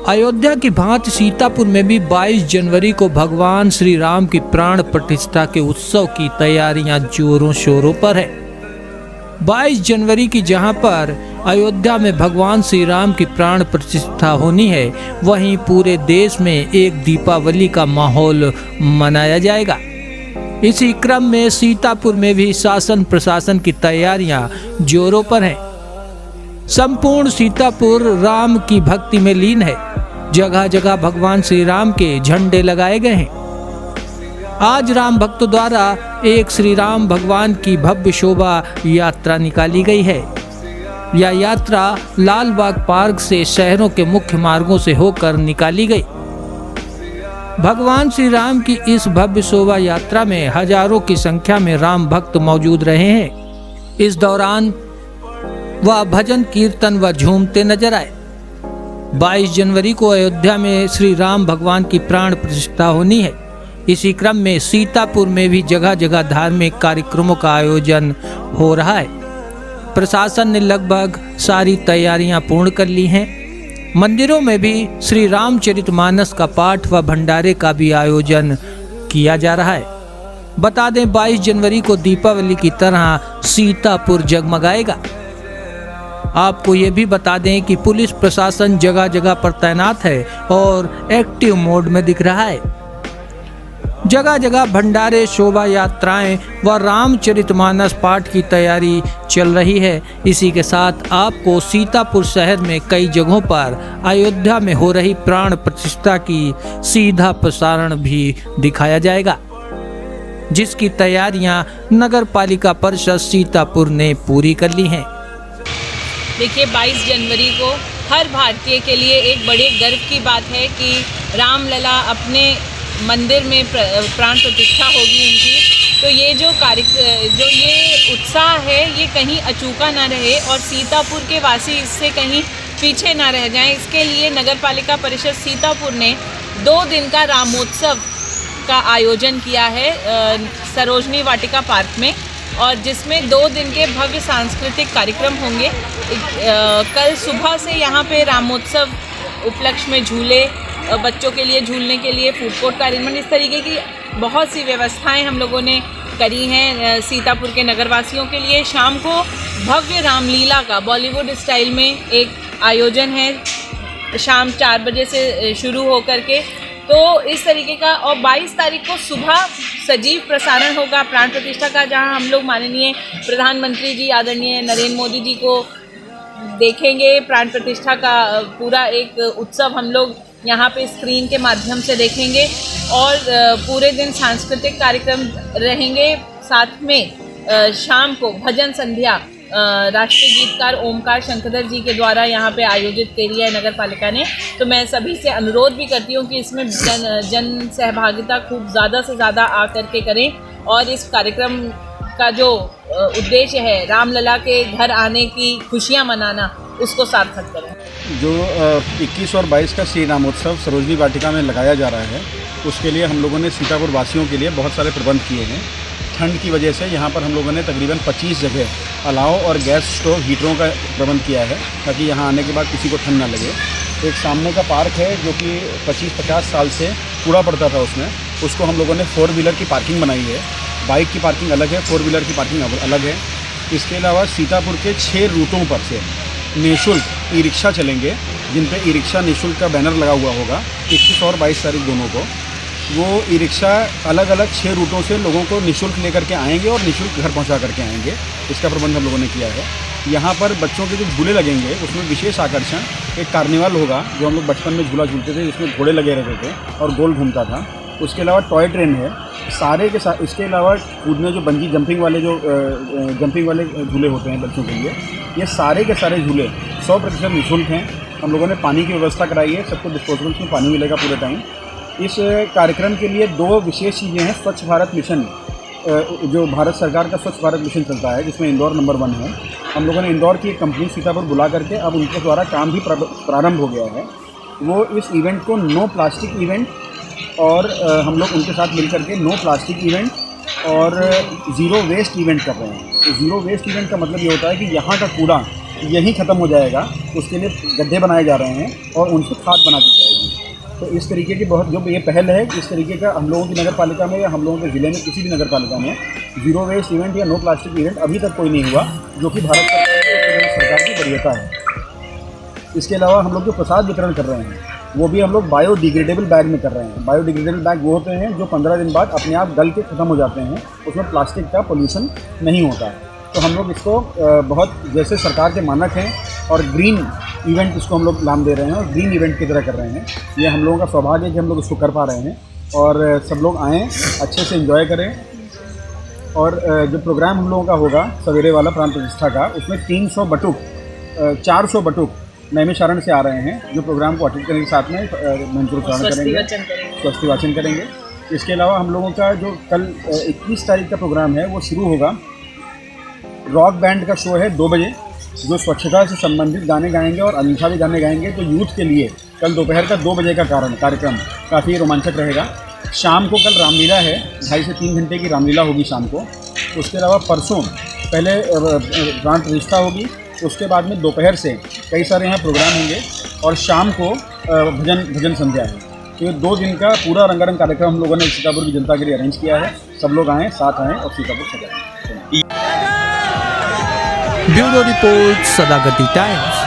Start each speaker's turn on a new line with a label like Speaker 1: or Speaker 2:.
Speaker 1: अयोध्या की भांति सीतापुर में भी 22 जनवरी को भगवान श्री राम की प्राण प्रतिष्ठा के उत्सव की तैयारियां जोरों शोरों पर है। 22 जनवरी की जहां पर अयोध्या में भगवान श्री राम की प्राण प्रतिष्ठा होनी है, वहीं पूरे देश में एक दीपावली का माहौल मनाया जाएगा। इसी क्रम में सीतापुर में भी शासन प्रशासन की तैयारियां जोरों पर हैं। संपूर्ण सीतापुर राम की भक्ति में लीन है। जगह जगह भगवान श्री राम के झंडे लगाए गए हैं। आज राम भक्तों द्वारा एक श्री राम भगवान की भव्य शोभा यात्रा निकाली गई है। यह यात्रा लाल बाग पार्क से शहरों के मुख्य मार्गों से होकर निकाली गई। भगवान श्री राम की इस भव्य शोभा यात्रा में हजारों की संख्या में राम भक्त मौजूद रहे हैं। इस दौरान वह भजन कीर्तन व झूमते नजर आए। 22 जनवरी को अयोध्या में श्री राम भगवान की प्राण प्रतिष्ठा होनी है। इसी क्रम में सीतापुर में भी जगह जगह धार्मिक कार्यक्रमों का आयोजन हो रहा है। प्रशासन ने लगभग सारी तैयारियां पूर्ण कर ली हैं। मंदिरों में भी श्री रामचरितमानस का पाठ व भंडारे का भी आयोजन किया जा रहा है। बता दें 22 जनवरी को दीपावली की तरह सीतापुर जगमगाएगा। आपको ये भी बता दें कि पुलिस प्रशासन जगह जगह पर तैनात है और एक्टिव मोड में दिख रहा है। जगह जगह भंडारे, शोभा यात्राएं व रामचरितमानस पाठ की तैयारी चल रही है। इसी के साथ आपको सीतापुर शहर में कई जगहों पर अयोध्या में हो रही प्राण प्रतिष्ठा की सीधा प्रसारण भी दिखाया जाएगा, जिसकी तैयारियां नगर पालिका परिषद सीतापुर ने पूरी कर ली हैं।
Speaker 2: देखिए, 22 जनवरी को हर भारतीय के लिए एक बड़े गर्व की बात है कि रामलला अपने मंदिर में प्राण प्रतिष्ठा होगी उनकी। तो ये जो ये उत्साह है, ये कहीं अचूका ना रहे और सीतापुर के वासी इससे कहीं पीछे ना रह जाएं। इसके लिए नगर पालिका परिषद सीतापुर ने 2 दिन का रामोत्सव का आयोजन किया है सरोजनी वाटिका पार्क में, और जिसमें 2 दिन के भव्य सांस्कृतिक कार्यक्रम होंगे। कल सुबह से यहाँ पे रामोत्सव उपलक्ष्य में झूले, बच्चों के लिए झूलने के लिए फूड कोर्ट का अरेंजमेंट, इस तरीके की बहुत सी व्यवस्थाएं हम लोगों ने करी हैं सीतापुर के नगरवासियों के लिए। शाम को भव्य रामलीला का बॉलीवुड स्टाइल में एक आयोजन है, शाम 4 बजे से शुरू हो करके। तो इस तरीके का, और 22 तारीख को सुबह सजीव प्रसारण होगा प्राण प्रतिष्ठा का, जहां हम लोग माननीय प्रधानमंत्री जी आदरणीय नरेंद्र मोदी जी को देखेंगे। प्राण प्रतिष्ठा का पूरा एक उत्सव हम लोग यहाँ पे स्क्रीन के माध्यम से देखेंगे और पूरे दिन सांस्कृतिक कार्यक्रम रहेंगे। साथ में शाम को भजन संध्या राष्ट्रीय गीतकार ओमकार शंकरधर जी के द्वारा यहाँ पे आयोजित करी है नगर पालिका ने। तो मैं सभी से अनुरोध भी करती हूँ कि इसमें जन सहभागिता खूब ज़्यादा से ज़्यादा आ करके करें और इस कार्यक्रम का जो उद्देश्य है रामलला के घर आने की खुशियाँ मनाना, उसको सार्थक करें।
Speaker 3: जो 21 और 22 का श्री रामोत्सव सरोजनी वाटिका में लगाया जा रहा है, उसके लिए हम लोगों ने सीतापुर वासियों के लिए बहुत सारे प्रबंध किए हैं। ठंड की वजह से यहाँ पर हम लोगों ने तकरीबन 25 जगह अलाव और गैस स्टोव हीटरों का प्रबंध किया है, ताकि यहाँ आने के बाद किसी को ठंड ना लगे। एक सामने का पार्क है जो कि 25-50 साल से कूड़ा पड़ता था, उसको हम लोगों ने 4 व्हीलर की पार्किंग बनाई है। बाइक की पार्किंग अलग है, 4 व्हीलर की पार्किंग अलग है। इसके अलावा सीतापुर के 6 रूटों पर से निःशुल्क ई रिक्शा चलेंगे, जिन पे ई रिक्शा निःशुल्क का बैनर लगा हुआ होगा। 21 और 22 तारीख दोनों को वो ई रिक्शा अलग अलग 6 रूटों से लोगों को निःशुल्क लेकर के आएंगे और निःशुल्क घर पहुंचा करके आएंगे। इसका प्रबंध हम लोगों ने किया है। यहाँ पर बच्चों के जो झूले लगेंगे, उसमें विशेष आकर्षण एक कार्निवल होगा, जो हम लोग बचपन में झूला झूलते थे, जिसमें घोड़े लगे रहते थे और गोल घूमता था। उसके अलावा टॉय ट्रेन है सारे के साथ। इसके अलावा कूदने जो बंजी जंपिंग वाले झूले होते हैं बच्चों के लिए, ये सारे के सारे झूले 100% निःशुल्क हैं। हम लोगों ने पानी की व्यवस्था कराई है, सबको डिस्पोजेबल्स में पानी मिलेगा पूरे टाइम। इस कार्यक्रम के लिए 2 विशेष चीज़ें हैं। स्वच्छ भारत मिशन, जो भारत सरकार का स्वच्छ भारत मिशन चलता है, जिसमें इंदौर नंबर 1 है। हम लोगों ने इंदौर की एक कंपनी सीतापुर बुला करके अब उनके द्वारा काम भी प्रारंभ हो गया है। वो इस इवेंट को नो प्लास्टिक इवेंट, और हम लोग उनके साथ मिल करके नो प्लास्टिक इवेंट और ज़ीरो वेस्ट इवेंट कर रहे हैं। तो ज़ीरो वेस्ट इवेंट का मतलब ये होता है कि यहाँ का कूड़ा यहीं ख़त्म हो जाएगा, उसके लिए गड्ढे बनाए जा रहे हैं और उनसे खाद बना दी जाएगी। तो इस तरीके की बहुत जो ये पहल है, इस तरीके का हम लोगों की नगर पालिका में या हम लोगों के ज़िले में किसी भी नगर पालिका में ज़ीरो वेस्ट इवेंट या नो प्लास्टिक इवेंट अभी तक कोई नहीं हुआ, जो कि भारत सरकार की वरीयता है। इसके अलावा हम लोग जो प्रसाद वितरण कर रहे हैं वो भी हम लोग बायोडिग्रेडेबल बैग में कर रहे हैं। बायोडिग्रेडेबल बैग वो होते हैं जो 15 दिन बाद अपने आप गल के ख़त्म हो जाते हैं, उसमें प्लास्टिक का पोल्यूशन नहीं होता है। तो हम लोग इसको बहुत जैसे सरकार के मानक हैं और ग्रीन इवेंट इसको हम लोग नाम दे रहे हैं और ग्रीन इवेंट की तरह कर रहे हैं। ये हम लोगों का सौभाग्य है कि हम लोग इसको कर पा रहे हैं और सब लोग आएँ, अच्छे से एंजॉय करें। और जो प्रोग्राम हम लोगों का होगा सवेरे वाला प्राण प्रतिष्ठा का, उसमें 300 बटुक 400 बटुक नैमिषारण से आ रहे हैं जो प्रोग्राम को अटेंड करेंगे, साथ में मंत्रोच्चारण करेंगे, स्वस्ति वाचन करेंगे। इसके अलावा हम लोगों का जो कल 21 तारीख का प्रोग्राम है वो शुरू होगा। रॉक बैंड का शो है 2 बजे, जो स्वच्छता से संबंधित गाने गाएंगे और अन्यथा भी गाने गाएंगे। तो यूथ के लिए कल दोपहर का 2 बजे का कार्यक्रम काफ़ी रोमांचक रहेगा। शाम को कल रामलीला है, 2.5 से 3 घंटे की रामलीला होगी शाम को। उसके अलावा परसों पहले प्राण प्रतिष्ठा होगी, उसके बाद में दोपहर से कई सारे यहाँ प्रोग्राम होंगे और शाम को भजन संध्या है। तो ये 2 दिन का पूरा रंगारंग कार्यक्रम हम लोगों ने सीतापुर की जनता के लिए अरेंज किया है। सब लोग आएँ, साथ आएँ और सीतापुर सजाएं।
Speaker 1: Bureau report, Sadagati times.